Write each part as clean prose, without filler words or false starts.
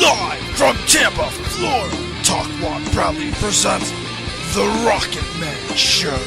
Live from Tampa, Florida, Talk One proudly presents The Rocket Man Show.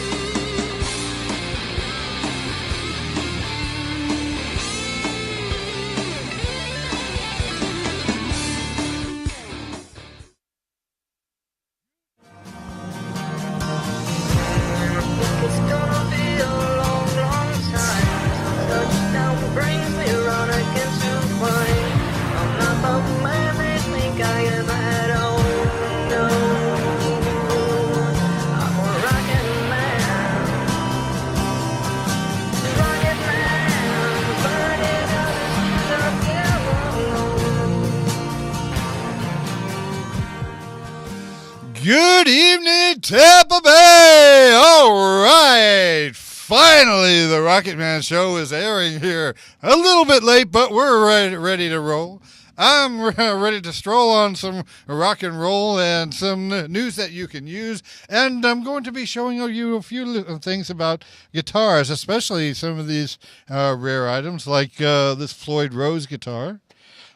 Good evening, Tampa Bay! All right, finally the Rocket Man Show is airing here. A little bit late, but we're ready to roll. I'm ready to stroll on some rock and roll and some news that you can use. And I'm going to be showing you a few things about guitars, especially some of these rare items like this Floyd Rose guitar.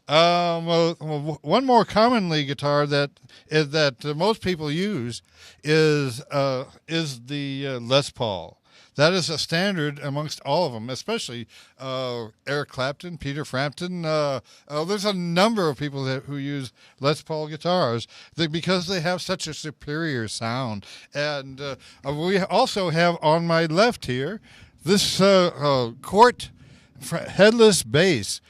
One more commonly guitar that most people use is the Les Paul. That is a standard amongst all of them, especially Eric Clapton, Peter Frampton. There's a number of people who use Les Paul guitars because they have such a superior sound. And we also have on my left here this Cort headless bass.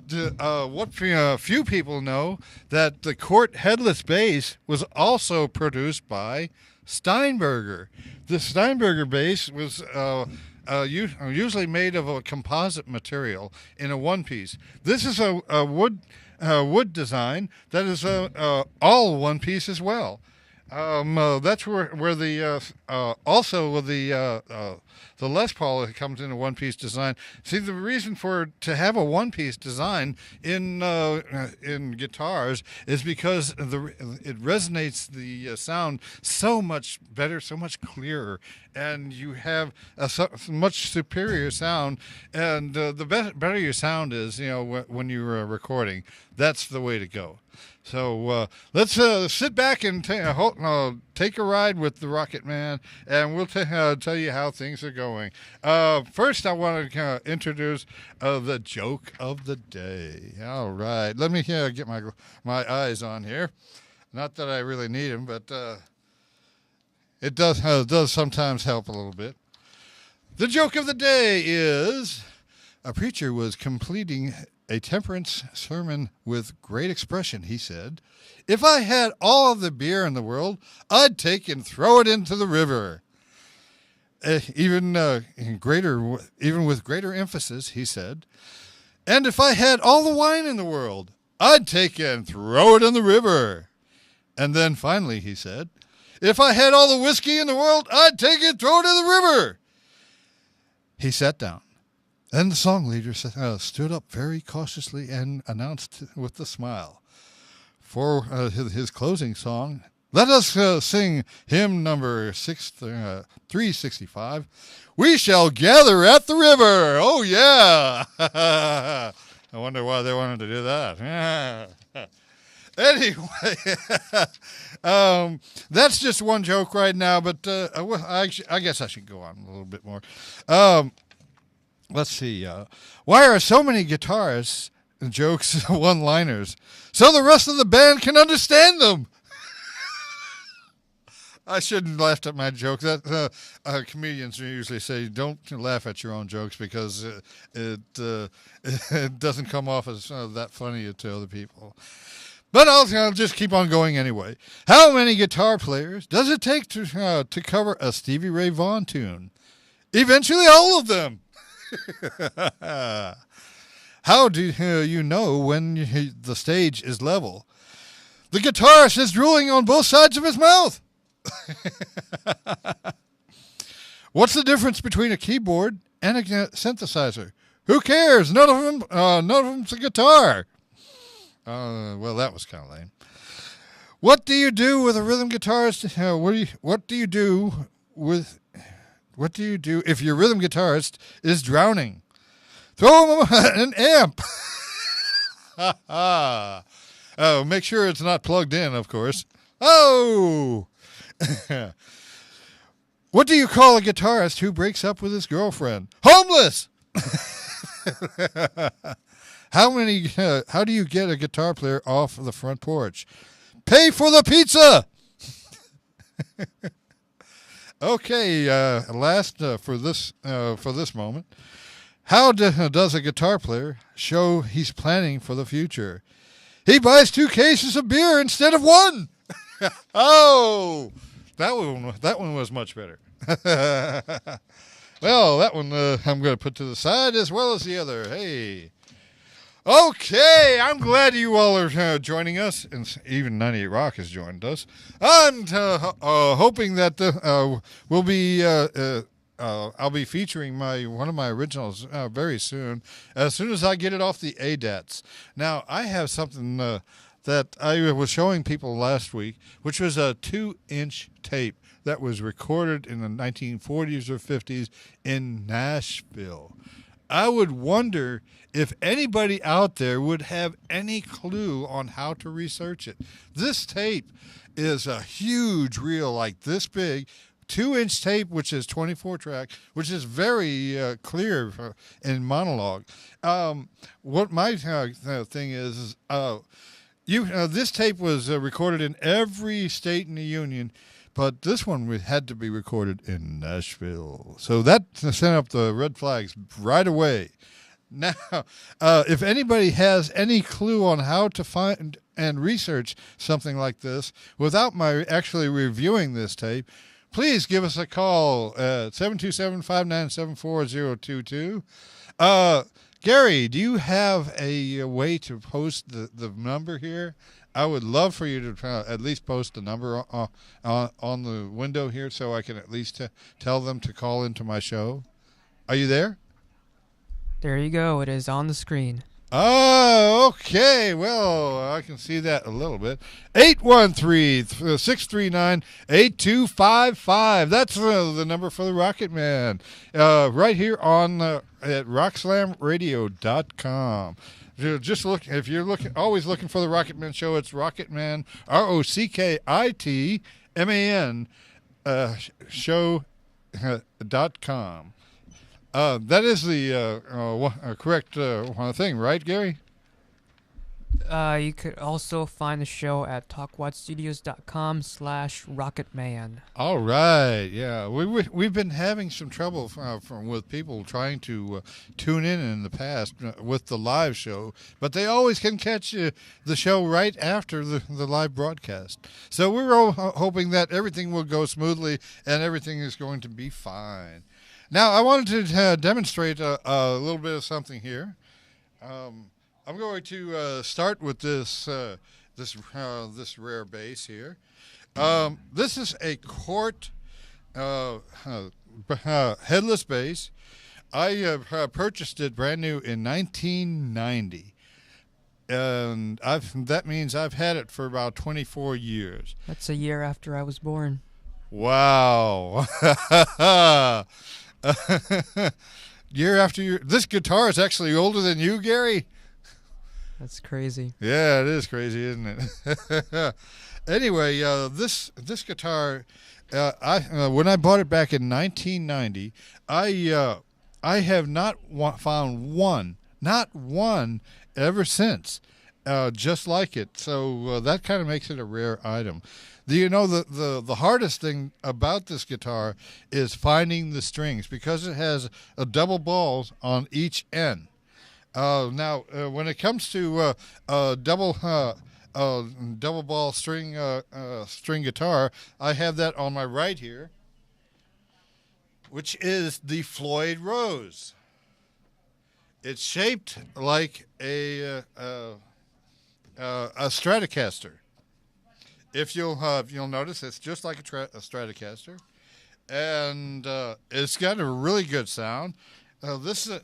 Few people know that the Cort headless bass was also produced by Steinberger. The Steinberger bass was usually made of a composite material in a one-piece. This is a wood design that is all one-piece as well. That's where the also with the Les Paul comes in a one-piece design. See, the reason to have a one-piece design in guitars is because it resonates the sound so much better, so much clearer, and you have a much superior sound. And the better your sound is, when you're recording, that's the way to go. So let's sit back and take a ride with the Rocket Man, and we'll tell you how things are going. First, I want to introduce the joke of the day. All right, let me get my eyes on here. Not that I really need them, but it does sometimes help a little bit. The joke of the day is: a preacher was completing a temperance sermon with great expression. He said, "If I had all of the beer in the world, I'd take and throw it into the river." Even with greater emphasis, he said, "And if I had all the wine in the world, I'd take and throw it in the river." And then finally he said, "If I had all the whiskey in the world, I'd take and throw it in the river." He sat down. Then the song leader stood up very cautiously and announced with a smile, for his closing song, "Let us sing hymn number 365, We Shall Gather at the River." Oh, yeah. I wonder why they wanted to do that. Anyway, that's just one joke right now, but I guess I should go on a little bit more. Let's see. Why are so many guitarists jokes one-liners? So the rest of the band can understand them. I shouldn't laugh at my jokes. Comedians usually say, don't laugh at your own jokes because it doesn't come off as that funny to other people. But I'll just keep on going anyway. How many guitar players does it take to cover a Stevie Ray Vaughan tune? Eventually all of them. How do you know when the stage is level? The guitarist is drooling on both sides of his mouth. What's the difference between a keyboard and a synthesizer? Who cares? None of them's a guitar. Well, that was kind of lame. What do you do with a rhythm guitarist? What do you do if your rhythm guitarist is drowning? Throw him an amp. Oh, make sure it's not plugged in, of course. Oh! What do you call a guitarist who breaks up with his girlfriend? Homeless! How do you get a guitar player off the front porch? Pay for the pizza! Okay, last for this moment. How does a guitar player show he's planning for the future? He buys 2 cases of beer instead of 1. Oh, that one was much better. Well, that one I'm going to put to the side as well as the other. Hey. Okay, I'm glad you all are joining us, and even 98 Rock has joined us. I'm hoping that I'll be featuring one of my originals very soon, as soon as I get it off the ADATs. Now, I have something that I was showing people last week, which was a 2-inch tape that was recorded in the 1940s or 50s in Nashville. I would wonder if anybody out there would have any clue on how to research it. This tape is a huge reel, like this big, 2-inch tape, which is 24 track, which is very clear in monologue. What my thing is this tape was recorded in every state in the union, but this one had to be recorded in Nashville. So that sent up the red flags right away. Now, if anybody has any clue on how to find and research something like this without my actually reviewing this tape, please give us a call at 727-597-4022. Gary, do you have a way to post the number here? I would love for you to at least post the number on the window here so I can at least tell them to call into my show. Are you there? There you go. It is on the screen. Oh, okay. Well, I can see that a little bit. 813-639-8255. That's the number for the Rocket Man. Right here on at rockslamradio.com. If you're always looking for the Rocket Man show, it's Rocket Man, ROCKITMAN show.com. That is the correct thing, right, Gary? You could also find the show at talkwatchstudios.com/rocketman. All right, yeah. We've been having some trouble with people trying to tune in the past with the live show, but they always can catch the show right after the live broadcast. So we're all hoping that everything will go smoothly and everything is going to be fine. Now, I wanted to demonstrate a little bit of something here. I'm going to start with this rare bass here. This is a Cort headless bass. I purchased it brand new in 1990, and that means I've had it for about 24 years. That's a year after I was born. Wow. Year after year. This guitar is actually older than you, Gary. That's crazy. Yeah, it is crazy, isn't it? Anyway, this guitar, when I bought it back in 1990, I have not found not one ever since, just like it. So that kind of makes it a rare item. The hardest thing about this guitar is finding the strings, because it has a double balls on each end. Now, when it comes to double ball string guitar, I have that on my right here, which is the Floyd Rose. It's shaped like a Stratocaster. If you'll notice, it's just like a Stratocaster, and it's got a really good sound. The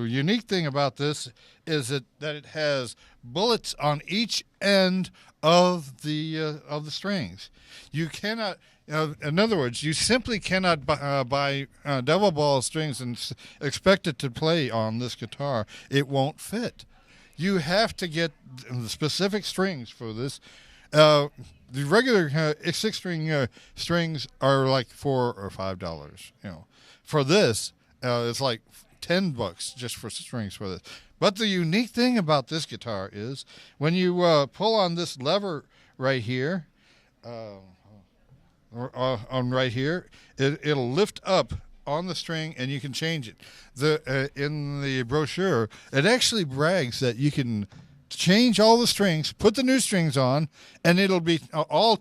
unique thing about this is that it has bullets on each end of the strings. You cannot, in other words, you simply cannot buy double ball strings and expect it to play on this guitar. It won't fit. you have to get the specific strings for this. The regular 6-string strings are like $4 or $5. For this, it's like $10 just for strings for this. But the unique thing about this guitar is when you pull on this lever right here, on right here, it'll lift up on the string, and you can change it. In the brochure, it actually brags that you can change all the strings, put the new strings on, and it'll be all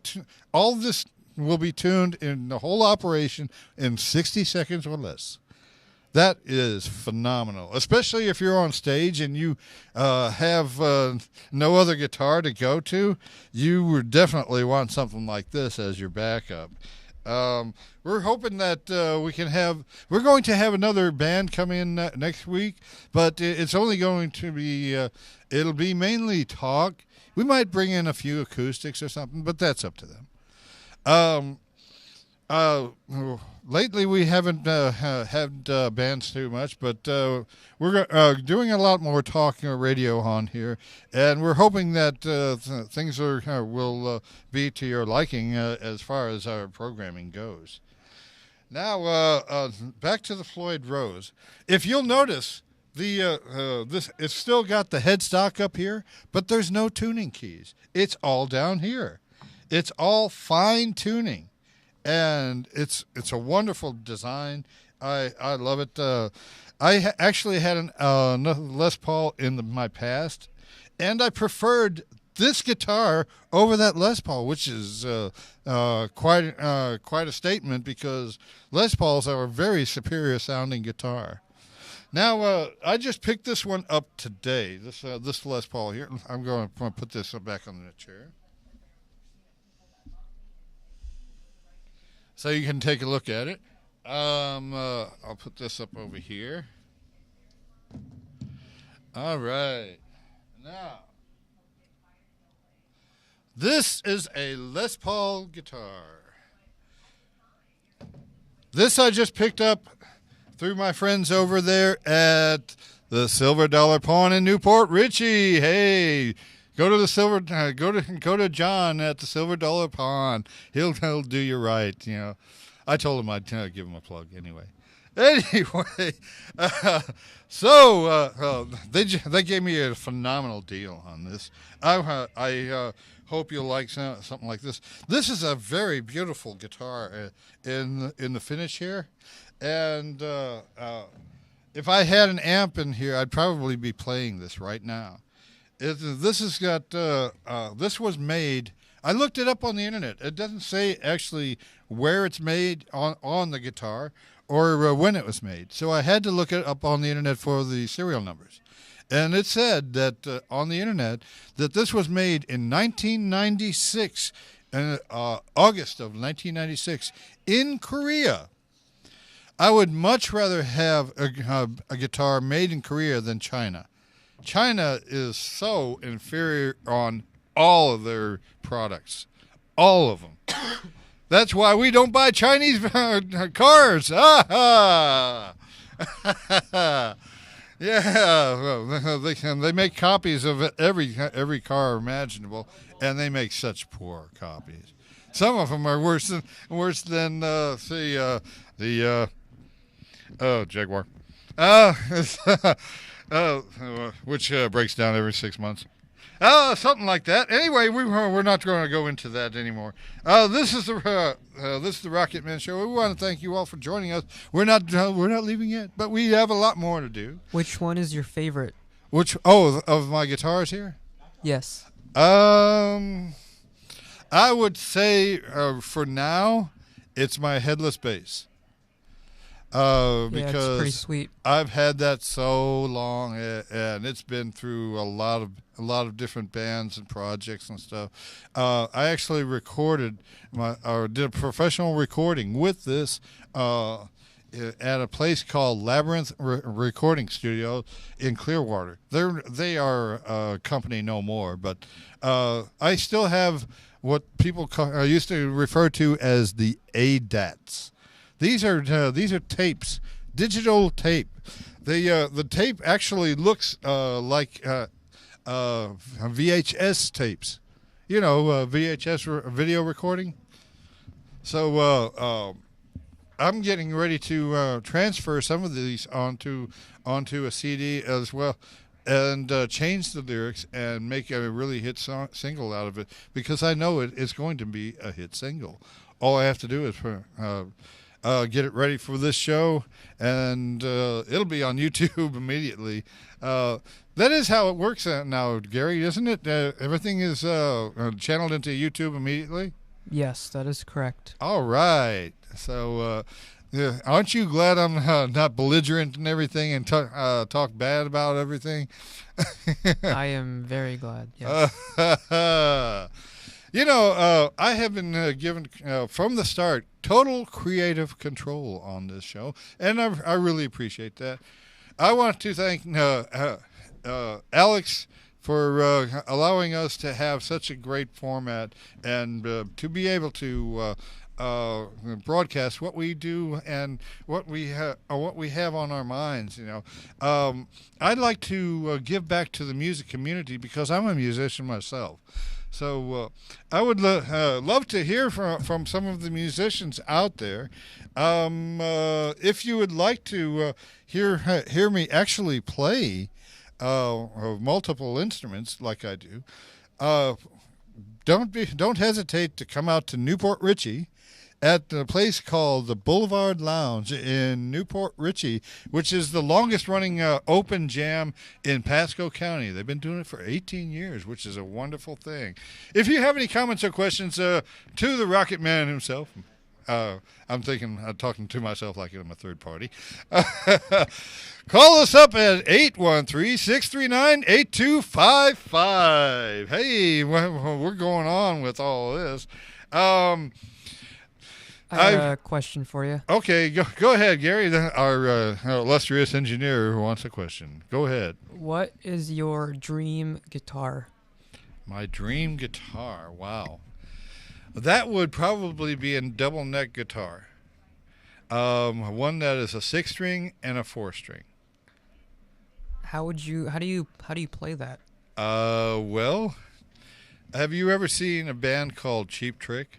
this will be tuned in the whole operation in 60 seconds or less. That is phenomenal, especially if you're on stage and you have no other guitar to go to. You would definitely want something like this as your backup. We're hoping that we're going to have another band come in next week, but it's only going to be, it'll be mainly talk. We might bring in a few acoustics or something, but that's up to them. Lately we haven't had bands too much, but we're doing a lot more talk radio on here, and we're hoping that things will be to your liking as far as our programming goes. Now, back to the Floyd Rose. If you'll notice, it's still got the headstock up here, but there's no tuning keys. It's all down here. It's all fine tuning. And it's a wonderful design. I love it. I actually had an Les Paul in my past, and I preferred this guitar over that Les Paul, which is quite a statement because Les Pauls are a very superior sounding guitar. Now I just picked this one up today. This Les Paul here. I'm going to put this back on the chair, so you can take a look at it. I'll put this up over here. All right. Now, this is a Les Paul guitar. This I just picked up through my friends over there at the Silver Dollar Pawn in Newport Richey. Hey, go to John at the Silver Dollar Pawn. He'll do you right. I told him I'd give him a plug anyway. Anyway, they gave me a phenomenal deal on this. I hope you'll like something like this. This is a very beautiful guitar in the finish here, and if I had an amp in here, I'd probably be playing this right now. This was made. I looked it up on the internet. It doesn't say actually where it's made on the guitar or when it was made. So I had to look it up on the internet for the serial numbers. And it said that on the internet that this was made in 1996, August of 1996, in Korea. I would much rather have a guitar made in Korea than China. China is so inferior on all of their products, all of them. That's why we don't buy Chinese cars. Yeah, they make copies of every car imaginable, and they make such poor copies. Some of them are worse than the Jaguar, which breaks down every 6 months. Something like that. Anyway, we're not going to go into that anymore. This is the Rockit Man Show. We want to thank you all for joining us. We're not leaving yet, but we have a lot more to do. Which one is your favorite? Of my guitars here? Yes. I would say for now, it's my headless bass. Because it's pretty sweet. I've had that so long, and it's been through a lot of different bands and projects and stuff. I actually did a professional recording with this at a place called Labyrinth Recording Studio in Clearwater. They are a company no more, but I still have what people used to refer to as the ADATs. These are tapes, digital tape. The tape actually looks like VHS tapes. VHS video recording. So I'm getting ready to transfer some of these onto a CD as well, and change the lyrics and make a really hit single out of it, because I know it is going to be a hit single. All I have to do is get it ready for this show, and it'll be on YouTube immediately. That is how it works now, Gary, isn't it? Everything is channeled into YouTube immediately? Yes, that is correct. All right. So, aren't you glad I'm not belligerent and everything and talk bad about everything? I am very glad, yes. I have been given, from the start, total creative control on this show, and I really appreciate that. I want to thank Alex for allowing us to have such a great format and to be able to broadcast what we do and what we have on our minds. I'd like to give back to the music community because I'm a musician myself. So I would love to hear from some of the musicians out there. If you would like to hear me actually play multiple instruments like I do, don't hesitate to come out to Newport Richey at a place called the Boulevard Lounge in Newport Richey, which is the longest running open jam in Pasco County. They've been doing it for 18 years, which is a wonderful thing. If you have any comments or questions to the Rocket Man himself, I'm talking to myself like I'm a third party. Call us up at 813-639-8255. Hey, we're going on with all this. I have a question for you. Okay, go ahead, Gary, our illustrious engineer who wants a question. Go ahead. What is your dream guitar? My dream guitar, wow. That would probably be a double neck guitar. One that is a 6-string and a 4-string. How do you play that? Well, have you ever seen a band called Cheap Trick?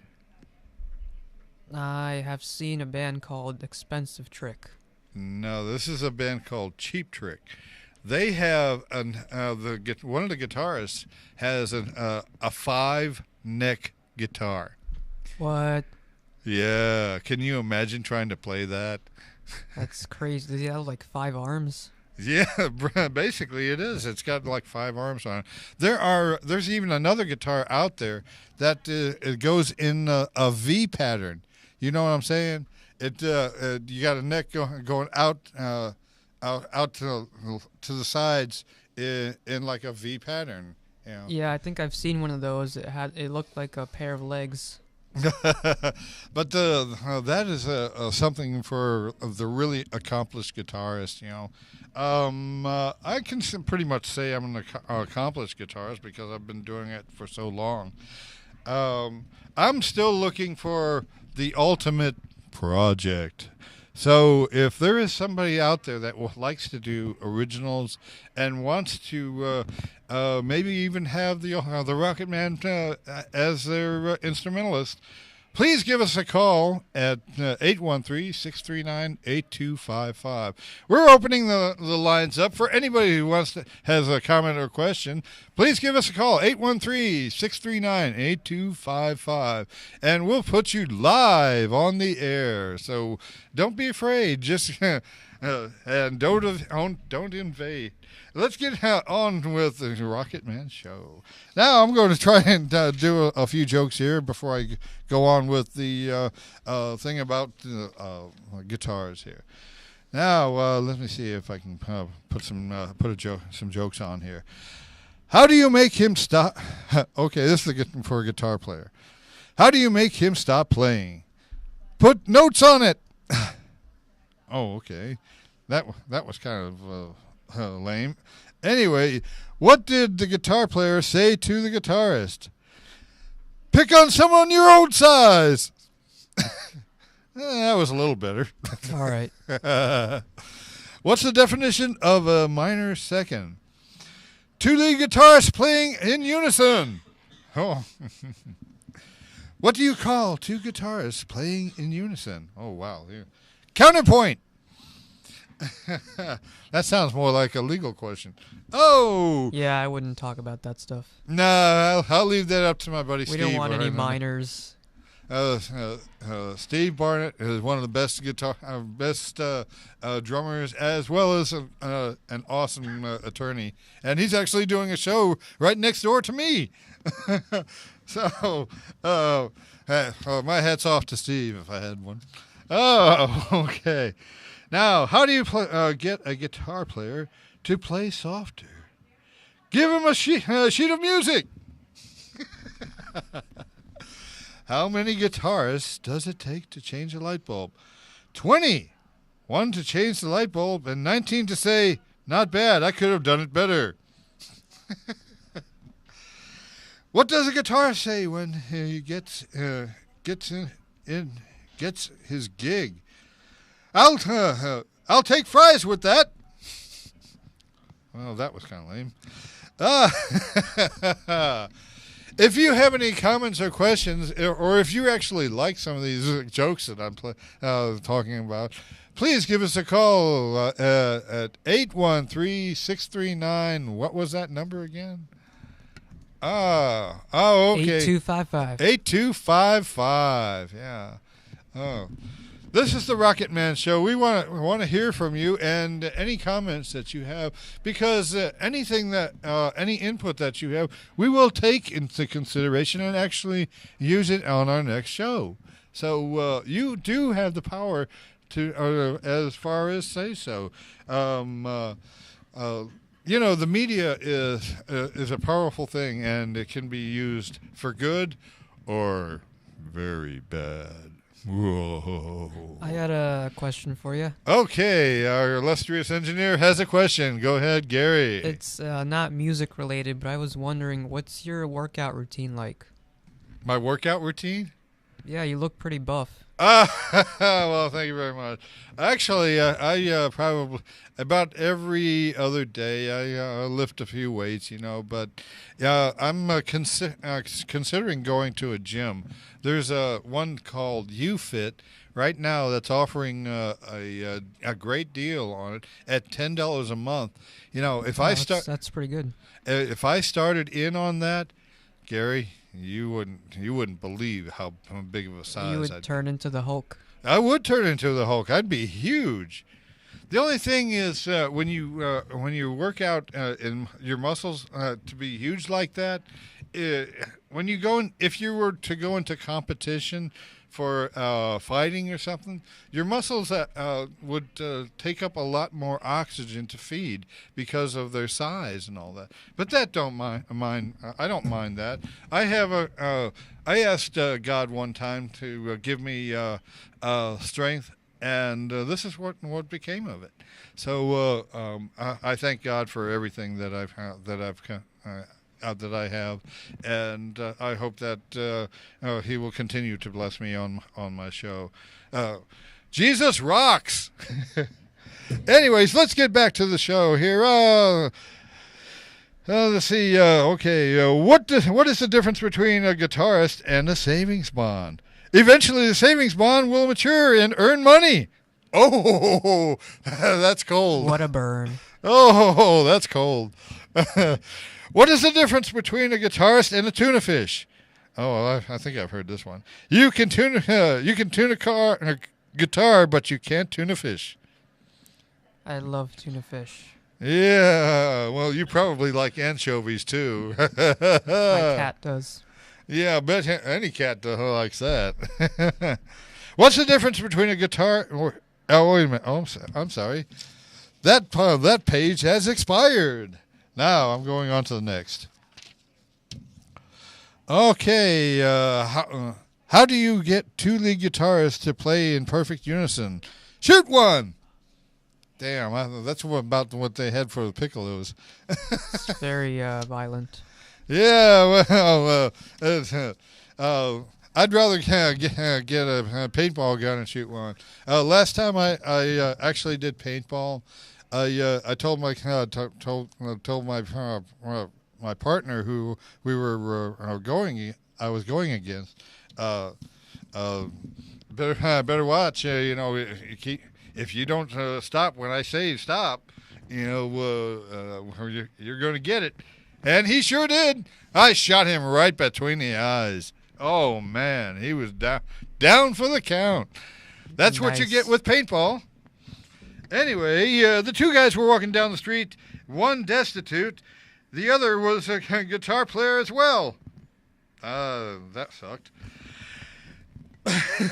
I have seen a band called Expensive Trick. No, this is a band called Cheap Trick. They have one of the guitarists has a 5-neck guitar. What? Yeah, can you imagine trying to play that? That's crazy. Does he have like 5 arms? Yeah, basically it is. It's got like 5 arms on it. There's even another guitar out there that it goes in a V pattern. You know what I'm saying? You got a neck going out to the sides in like a V pattern. Yeah, I think I've seen one of those. It looked like a pair of legs. But that is something for the really accomplished guitarist. I can pretty much say I'm an accomplished guitarist because I've been doing it for so long. I'm still looking for the ultimate project. So if there is somebody out there that likes to do originals and wants to maybe even have the Rocket Man as their instrumentalist, please give us a call at 813-639-8255. We're opening the lines up for anybody who has a comment or question. Please give us a call, 813-639-8255, and we'll put you live on the air. So don't be afraid. Just and don't invade. Let's get on with the Rocket Man show. Now I'm going to try and do a few jokes here before I go on with the thing about guitars here. Now let me see if I can put some jokes on here. How do you make him stop? Okay, this is for a guitar player. How do you make him stop playing? Put notes on it. Oh, okay. That was kind of lame. Anyway, what did the guitar player say to the guitarist? Pick on someone your own size. That was a little better. All right. What's the definition of a minor second? two lead guitarists playing in unison. Oh. What do you call two guitarists playing in unison? Oh, wow. Yeah. Counterpoint. That sounds more like a legal question. Oh. Yeah, I wouldn't talk about that stuff. No, I'll leave that up to my buddy Steve. We don't want any minors. Steve Barnett is one of the best drummers, as well as an awesome attorney, and he's actually doing a show right next door to me. So, my hat's off to Steve if I had one. Oh, okay. Now, how do you get a guitar player to play softer? Give him a sheet of music. How many guitarists does it take to change a light bulb? 20. 1 to change the light bulb, and 19 to say, not bad, I could have done it better. What does a guitarist say when he gets his gig? I'll take fries with that. Well, that was kind of lame. If you have any comments or questions, or if you actually like some of these jokes that I'm talking about, please give us a call at 813-639. What was that number again? Okay. 8255. 8255. Yeah. Oh. This is the Rocket Man Show. We want to hear from you and any comments that you have, because anything that any input that you have, we will take into consideration and actually use it on our next show. So you do have the power to, as far as say so. The media is a powerful thing, and it can be used for good or very bad. Whoa. I got a question for you. Okay, our illustrious engineer has a question. Go ahead, Gary. It's not music related, but I was wondering, what's your workout routine like? My workout routine? Yeah, you look pretty buff. Well, thank you very much. Actually, I probably about every other day I lift a few weights, but I'm considering going to a gym. There's one called UFit right now that's offering a great deal on it at $10 a month. That's pretty good. If I started in on that, Gary, you wouldn't believe how big of a size you would turn into the Hulk. I would turn into the Hulk. I'd be huge. The only thing is when you work out in your muscles to be huge like that, when you go in, if you were to go into competition for fighting or something, your muscles would take up a lot more oxygen to feed because of their size and all that. But that don't mind. I don't mind that. I have I asked God one time to give me strength, and this is what became of it. So I thank God for everything that I have, and I hope that He will continue to bless me on my show. Jesus rocks. Anyways, let's get back to the show here. Let's see. What is the difference between a guitarist and a savings bond? Eventually, the savings bond will mature and earn money. Oh, that's cold. What a burn. Oh, that's cold. What is the difference between a guitarist and a tuna fish? Oh, I think I've heard this one. You can tune a guitar, but you can't tune a fish. I love tuna fish. Yeah, well, you probably like anchovies too. My cat does. Yeah, I bet any cat likes that. What's the difference between a guitar? Oh, wait a minute. Oh, I'm sorry. That page has expired. Now I'm going on to the next. Okay, how do you get two lead guitarists to play in perfect unison? Shoot one! Damn, that's about what they had for the piccolos. It's very violent. Yeah, well, I'd rather get a paintball gun and shoot one. Last time I actually did paintball, I told my told my partner who we were I was going against. Uh, uh, better watch. If you don't stop when I say stop, you're going to get it. And he sure did. I shot him right between the eyes. Oh man, he was down for the count. That's what you get with paintball. Anyway, the two guys were walking down the street, one destitute, the other was a guitar player as well. That sucked.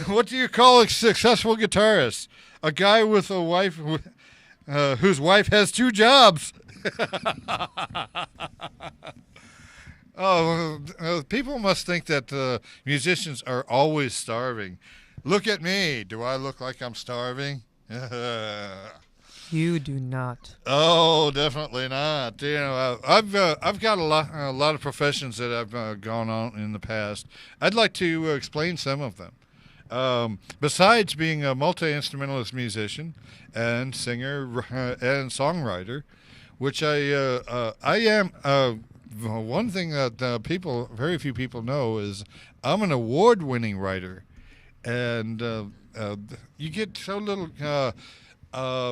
What do you call a successful guitarist? A guy with a wife whose wife has two jobs. People must think that musicians are always starving. Look at me. Do I look like I'm starving? You do not. Oh, definitely not. I've got a lot of professions that I've gone on in the past. I'd like to explain some of them. Besides being a multi-instrumentalist musician and singer and songwriter, which I am. One thing that very few people know is I'm an award-winning writer, and you get so little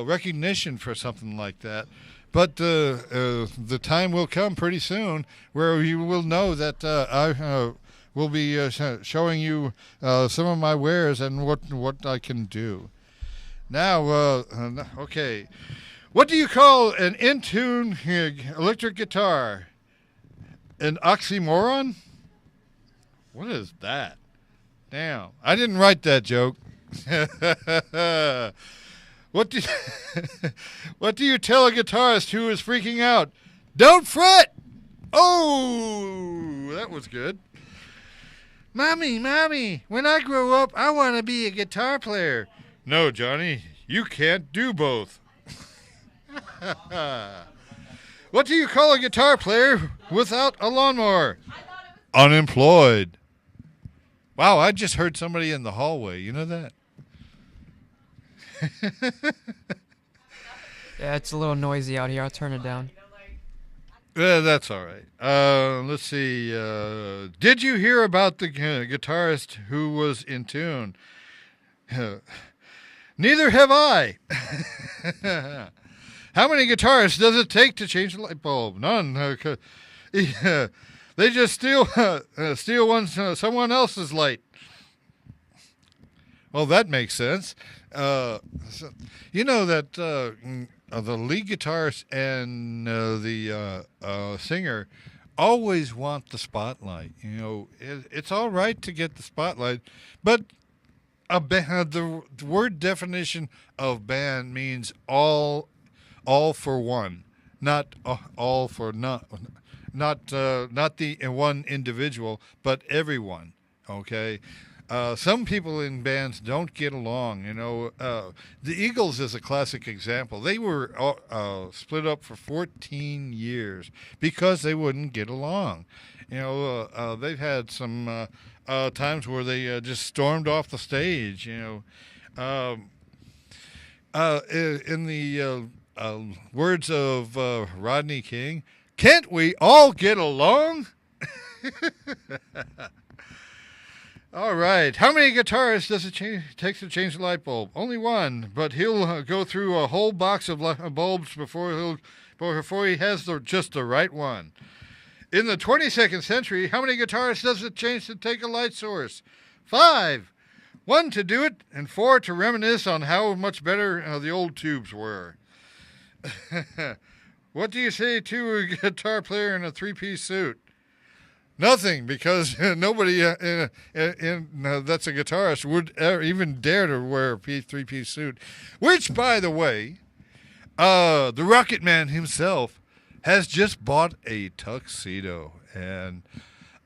recognition for something like that. But the time will come pretty soon where you will know that I will be showing you some of my wares and what I can do. Now, okay. What do you call an in-tune electric guitar? An oxymoron? What is that? Damn, I didn't write that joke. What do you tell a guitarist who is freaking out? Don't fret. Oh, that was good. Mommy, when I grow up, I want to be a guitar player. No, Johnny, you can't do both. What do you call a guitar player without a lawnmower? Unemployed. Wow, I just heard somebody in the hallway. You know that? Yeah, it's a little noisy out here. I'll turn it down. That's all right. Let's see. Did you hear about the guitarist who was in tune? Neither have I. How many guitarists does it take to change the light bulb? None. They just steal someone else's light. Well, that makes sense. You know that the lead guitarist and the singer always want the spotlight. It's all right to get the spotlight, but the word definition of band means all for one, not all for not the one individual, but everyone. Okay. Some people in bands don't get along. The Eagles is a classic example. They were split up for 14 years because they wouldn't get along. They've had some times where they just stormed off the stage. In the words of Rodney King, can't we all get along? All right. How many guitarists does it take to change the light bulb? Only one, but he'll go through a whole box of bulbs before he has just the right one. In the 22nd century, how many guitarists does it take to take a light source? 5. 1 to do it, and 4 to reminisce on how much better the old tubes were. What do you say to a guitar player in a 3-piece suit? Nothing, because nobody that's a guitarist would even dare to wear a 3-piece suit. Which, by the way, the Rockit Man himself has just bought a tuxedo, and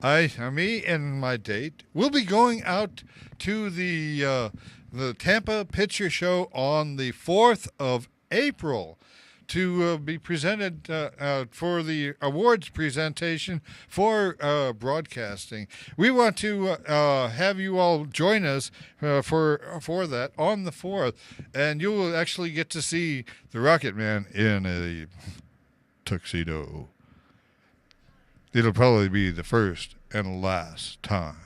me and my date will be going out to the Tampa Picture Show on the 4th of April to be presented for the awards presentation for broadcasting. We want to have you all join us for that on the 4th, and you will actually get to see the Rocket Man in a tuxedo. It'll probably be the first and last time.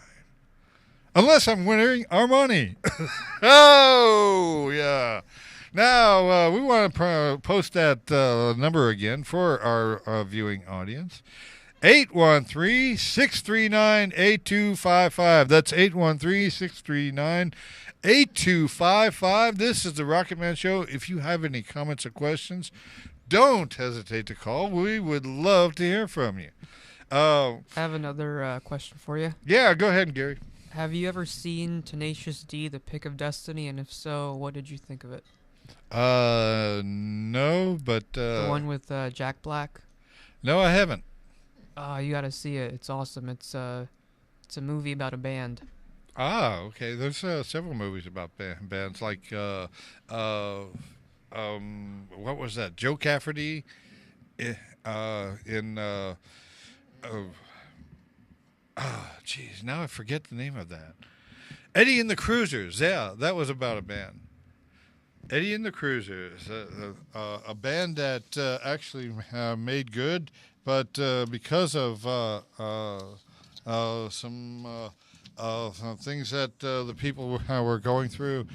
Unless I'm winning our money. Oh, yeah. Now, we want to post that number again for our viewing audience. 813-639-8255. That's 813-639-8255. This is the Rocket Man Show. If you have any comments or questions, don't hesitate to call. We would love to hear from you. I have another question for you. Yeah, go ahead, Gary. Have you ever seen Tenacious D, The Pick of Destiny? And if so, what did you think of it? No, but... the one with Jack Black? No, I haven't. You gotta see it. It's awesome. It's a movie about a band. Ah, okay. There's several movies about bands, like, what was that? Joe Cafferty geez, now I forget the name of that. Eddie and the Cruisers. Yeah, that was about a band. Eddie and the Cruisers, a band that actually made good, but because of some things that the people were going through,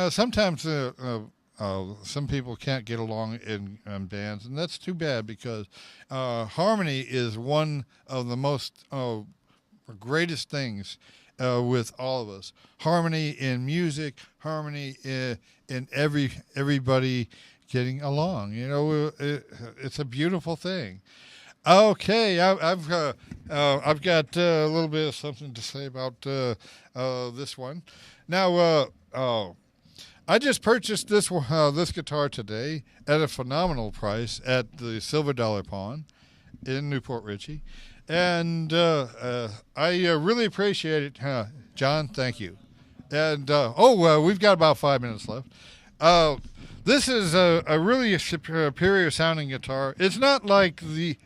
sometimes some people can't get along in bands, and that's too bad because harmony is one of the most greatest things with all of us. Harmony in music, harmony in everybody getting along. You know, it's a beautiful thing. Okay, I've got a little bit of something to say about this one. Now, I just purchased this guitar today at a phenomenal price at the Silver Dollar Pawn in Newport Richey, and I really appreciate it, John. Thank you. And we've got about 5 minutes left. This is a really superior sounding guitar. It's not like the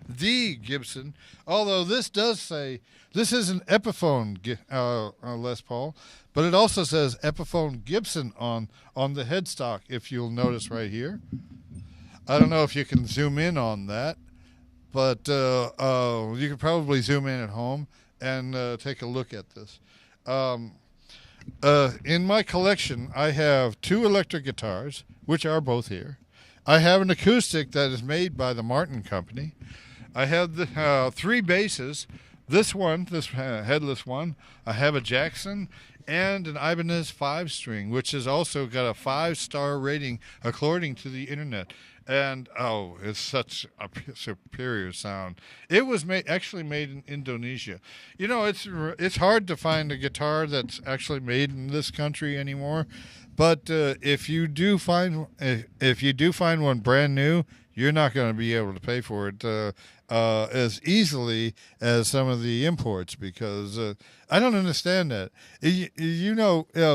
Gibson, although this does say this is an Epiphone Les Paul, but it also says Epiphone Gibson on the headstock, if you'll notice right here. I don't know if you can zoom in on that, but you could probably zoom in at home and take a look at this. In my collection, I have 2 electric guitars, which are both here. I have an acoustic that is made by the Martin Company. I have the 3 basses. This one, this headless one. I have a Jackson and an Ibanez 5-string, which has also got a 5-star rating according to the internet. And it's such a superior sound. It was actually made in Indonesia. You know, it's hard to find a guitar that's actually made in this country anymore. But if you do find one brand new, you're not going to be able to pay for it as easily as some of the imports, because I don't understand that.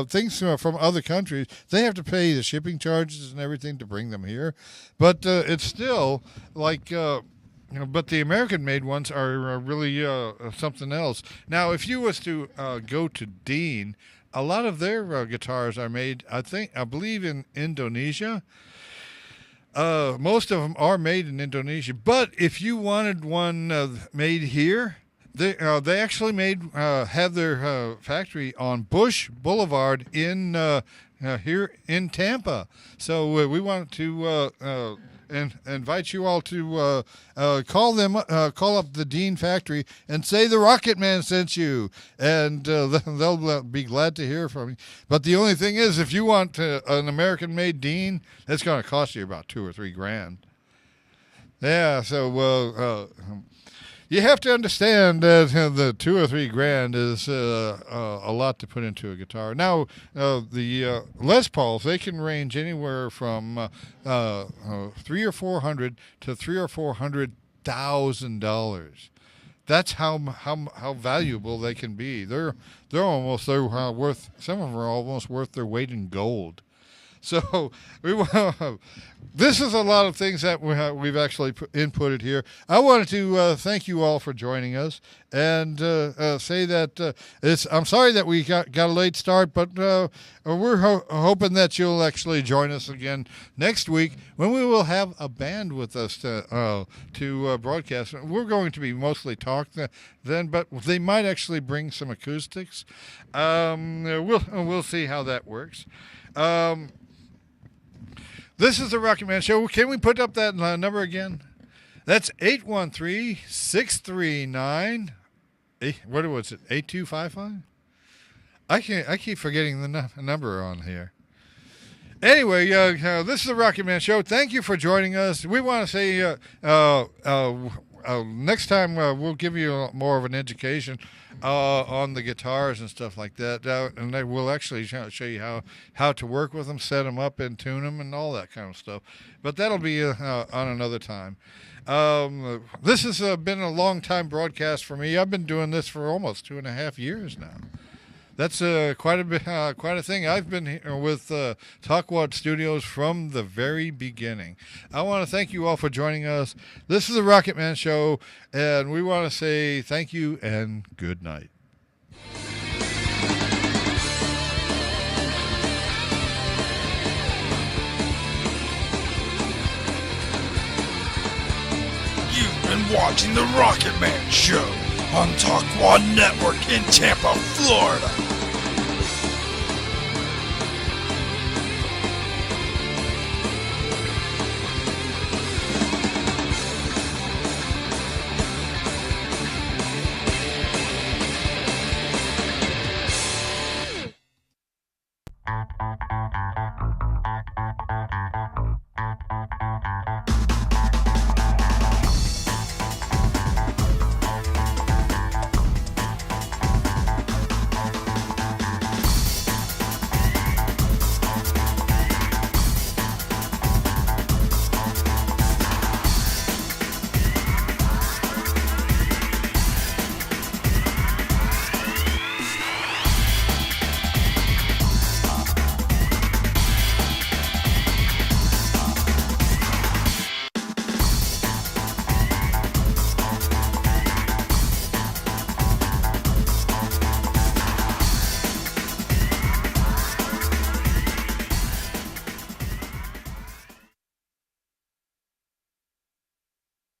Things from other countries, they have to pay the shipping charges and everything to bring them here, but it's still like. But the American-made ones are really something else. Now, if you was to go to Dean, a lot of their guitars are made, I believe, in Indonesia. Most of them are made in Indonesia, but if you wanted one made here, they actually have their factory on Bush Boulevard in here in Tampa. So we want to invite you all to call up the Dean factory and say the Rocket Man sent you, and they'll be glad to hear from you. But the only thing is, if you want an American-made Dean, it's going to cost you about $2 or $3 grand. Yeah, so you have to understand that the $2 or $3 grand is a lot to put into a guitar. Now, the Les Pauls, they can range anywhere from $300 or $400 to $300,000 or $400,000. That's how valuable they can be. They're worth. Some of them are almost worth their weight in gold. So we this is a lot of things that we've actually inputted here. I wanted to thank you all for joining us and say that I'm sorry that we got a late start, but we're hoping that you'll actually join us again next week when we will have a band with us to broadcast. We're going to be mostly talk then, but they might actually bring some acoustics. We'll see how that works. This is the Rocket Man Show. Can we put up that number again? That's 813-639. What was it? 8255? I keep forgetting the number on here. Anyway, this is the Rocket Man Show. Thank you for joining us. We want to say next time we'll give you more of an education on the guitars and stuff like that, and we'll actually show you how to work with them, set them up and tune them and all that kind of stuff. But that'll be on another time. This has been a long time broadcast for me. I've been doing this for almost 2.5 years now. That's quite a thing. I've been here with Talkwad Studios from the very beginning. I want to thank you all for joining us. This is the Rocket Man Show, and we want to say thank you and good night. You've been watching the Rocket Man Show on Talkwad Network in Tampa, Florida.